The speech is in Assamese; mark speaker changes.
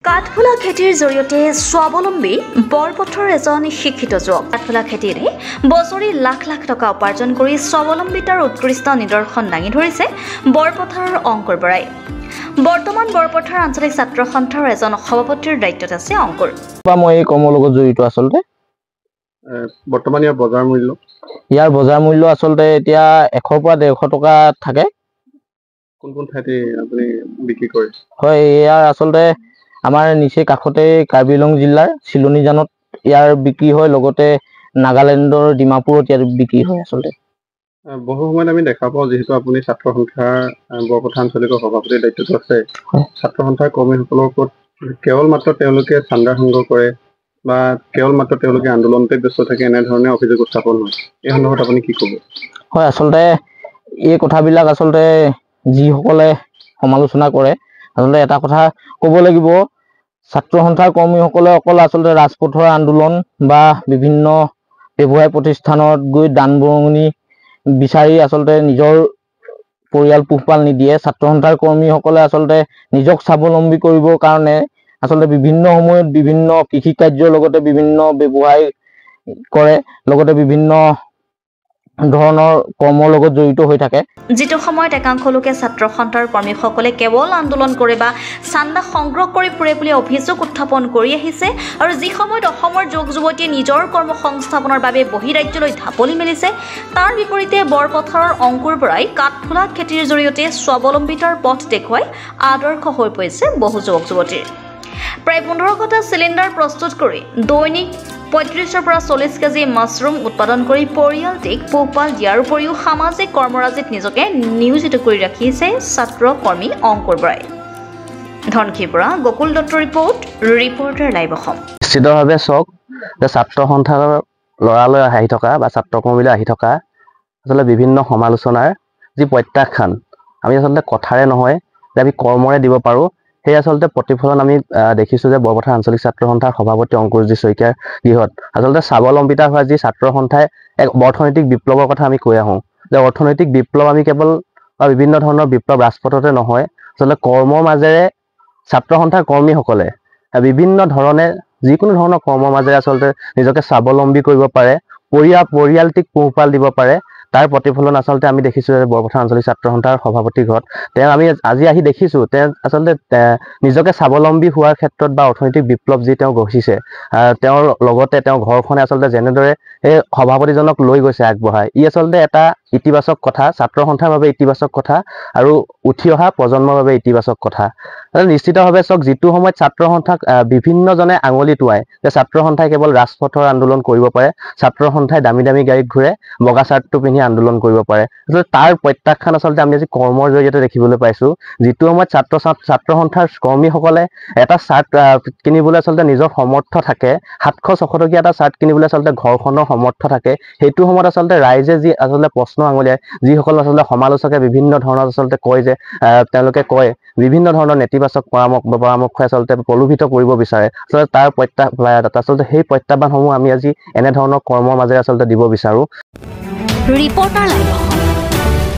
Speaker 1: কাঠফুলা খেতিৰ জৰিয়তে স্বাৱলম্বী বৰপথাৰৰ এজন শিক্ষিত যুৱক। কাঠফুলা খেতিৰে বছৰি লাখ লাখ টকা উপাৰ্জন কৰি স্বাৱলম্বিতাৰ উৎকৃষ্ট নিদৰ্শন দাঙি ধৰিছে বৰপথাৰৰ অংকুৰ বৰাই। বৰ্তমান বৰপথাৰ আঞ্চলিক ছাত্ৰ সন্থাৰ এজন সভাপতিৰ দায়িত্বত আছে অংকুৰ।
Speaker 2: মই এই কৰ্মৰ লগত জড়িত আচলতে।
Speaker 3: বৰ্তমান ইয়াৰ
Speaker 2: বজাৰ মূল্য আচলতে এতিয়া 100 পৰা 150 টকা থাকে।
Speaker 3: কোন কোন ঠাইতে আপুনি বিক্ৰী কৰে?
Speaker 2: হয়, ইয়াৰ আচলতে আমাৰ নিচে কাষতে কাৰ্বি আংলং জিলাৰ চিলনীজানত ইয়াৰ বিক্ৰী হয়, লগতে নাগালেণ্ডৰ ডিমাপুৰত ইয়াৰ বিক্ৰী হয়। আচলতে
Speaker 3: বহু সময়ত আমি দেখা পাওঁ, যিহেতু আপুনি ছাত্ৰ সন্থাৰ বৰপথাৰ আঞ্চলিক সভাপতিৰ দায়িত্বত আছে, ছাত্ৰ সন্থাৰ কৰ্মীসকলৰ ওপৰত কেৱল মাত্ৰ তেওঁলোকে চান্দা সংগ্ৰহ কৰে বা কেৱল মাত্ৰ তেওঁলোকে আন্দোলনতে ব্যস্ত থাকে, এনেধৰণে অভিযোগ উত্থাপন হয়। এই সন্দৰ্ভত আপুনি কি ক'ব?
Speaker 2: হয়, আচলতে এই কথাবিলাক আচলতে যিসকলে সমালোচনা কৰে, আচলতে এটা কথা ক'ব লাগিব, ছাত্ৰ সন্থাৰ কৰ্মীসকলে অকল আচলতে ৰাজপথৰ আন্দোলন বা বিভিন্ন ব্যৱসায় প্ৰতিষ্ঠানত গৈ দান বৰঙণি বিচাৰি আচলতে নিজৰ পৰিয়াল পোহপাল নিদিয়ে। ছাত্ৰ সন্থাৰ কৰ্মীসকলে আচলতে নিজক স্বাৱলম্বী কৰিবৰ কাৰণে আচলতে বিভিন্ন সময়ত বিভিন্ন কৃষি কাৰ্যৰ লগতে বিভিন্ন ব্যৱসায় কৰে, লগতে বিভিন্ন ধৰণৰ কৰ্মৰ লগত জড়িত হৈ থাকে।
Speaker 1: যিটো সময়ত একাংশ লোকে ছাত্ৰ সন্থাৰ কৰ্মীসকলে কেৱল আন্দোলন কৰে বা চান্দা সংগ্ৰহ কৰি ফুৰে বুলি অভিযোগ উত্থাপন কৰি আহিছে, আৰু যি সময়ত অসমৰ যুৱক যুৱতীয়ে নিজৰ কৰ্ম সংস্থাপনৰ বাবে বহিৰাজ্যলৈ ঢাপলি মেলিছে, তাৰ বিপৰীতে বৰপথাৰৰ অংকুৰ বৰাই কাঠফুলা খেতিৰ জৰিয়তে স্বাৱলম্বিতাৰ পথ দেখুৱাই আদৰ্শ হৈ পৰিছে বহু যুৱক যুৱতীৰ। প্ৰায় 15,000টা চিলিণ্ডাৰ প্ৰস্তুত কৰি দৈনিক 35 পৰা 40 কেজি মাছৰুম উৎপাদন কৰি পৰিয়ালটিক পোহপাল দিয়াৰ উপৰিও সামাজিক কৰ্মৰাজিত নিজকে নিয়োজিত কৰি ৰাখিছে ছাত্ৰ কৰ্মী অংকুৰ বৰাই। ধনখীৰ পৰা গকুল দত্তৰ ৰিপৰ্টাৰ লাইভ অসম।
Speaker 2: নিশ্চিতভাৱে চাওক যে ছাত্ৰ সন্থাৰ লৰালৈ আহি থকা বা ছাত্ৰ কৰ্মীলৈ আহি থকা আচলতে বিভিন্ন সমালোচনাৰ যি প্ৰত্যাখ্যান আমি আচলতে কথাৰে নহয় যে আমি কৰ্মৰে দিব পাৰোঁ, সেই আচলতে প্ৰতিফলন আমি দেখিছোঁ যে বৰপথাৰ আঞ্চলিক ছাত্ৰ সন্থাৰ সভাপতি অংকুৰজী শইকীয়াৰ গৃহত আচলতে স্বাৱলম্বিতা হোৱা যি ছাত্ৰ সন্থাই এক অৰ্থনৈতিক বিপ্লৱৰ কথা আমি কৈ আহোঁ, যে অৰ্থনৈতিক বিপ্লৱ আমি কেৱল বা বিভিন্ন ধৰণৰ বিপ্লৱ ৰাজপথতে নহয়, আচলতে কৰ্মৰ মাজেৰে ছাত্ৰ সন্থাৰ কৰ্মীসকলে বিভিন্ন ধৰণে যিকোনো ধৰণৰ কৰ্মৰ মাজেৰে আচলতে নিজকে স্বাৱলম্বী কৰিব পাৰে, পৰিয়ালটিক পোহপাল দিব পাৰে। তাৰ প্ৰতিফলন আচলতে আমি দেখিছোঁ যে বৰপথাৰ আঞ্চলিক ছাত্ৰ সন্থাৰ সভাপতিৰ ঘৰত তেওঁ আমি আজি আহি দেখিছোঁ তেওঁ আচলতে নিজকে স্বাৱলম্বী হোৱাৰ ক্ষেত্ৰত বা অৰ্থনৈতিক বিপ্লৱ যি তেওঁ গঢ়িছে, তেওঁৰ লগতে তেওঁ ঘৰখনে আচলতে যেনেদৰে এই সভাপতিজনক লৈ গৈছে আগবঢ়াই, ই আচলতে এটা ইতিবাচক কথা, ছাত্ৰ সন্থাৰ বাবে ইতিবাচক কথা আৰু উঠি অহা প্ৰজন্মৰ বাবে ইতিবাচক কথা। নিশ্চিতভাৱে চাওক, যিটো সময়ত ছাত্ৰ সন্থাক বিভিন্নজনে আঙুলি টোৱাই যে ছাত্ৰ সন্থাই কেৱল ৰাজপথৰ আন্দোলন কৰিব পাৰে, ছাত্ৰ সন্থাই দামী দামী গাড়ীত ঘূৰে, বগা চাৰ্টটো পিন্ধি আন্দোলন কৰিব পাৰে, আচলতে তাৰ প্ৰত্যাখ্যান আচলতে আমি আজি কৰ্মৰ জৰিয়তে দেখিবলৈ পাইছোঁ। যিটো সময়ত ছাত্ৰ সন্থাৰ কৰ্মীসকলে এটা চাৰ্ট কিনিবলৈ আচলতে নিজৰ সমৰ্থ থাকে, 700-600 টকীয়া এটা চাৰ্ট কিনিবলৈ আচলতে ঘৰখনৰ সমৰ্থ থাকে, সেইটো সময়ত আচলতে ৰাইজে যি আচলতে প্ৰশ্ন আঙুলিয়াই, যিসকল আচলতে সমালোচকে বিভিন্ন ধৰণৰ আচলতে কয় যে তেওঁলোকে কয় বিভিন্ন ধৰণৰ নেতিবাচক পৰামৰ্শ আচলতে প্ৰলোভিত কৰিব বিচাৰে, আচলতে তাৰ আচলতে সেই প্ৰত্যাহ্বানসমূহ আমি আজি এনেধৰণৰ কৰ্মৰ মাজেৰে আচলতে দিব বিচাৰোঁ।
Speaker 1: Reporter live.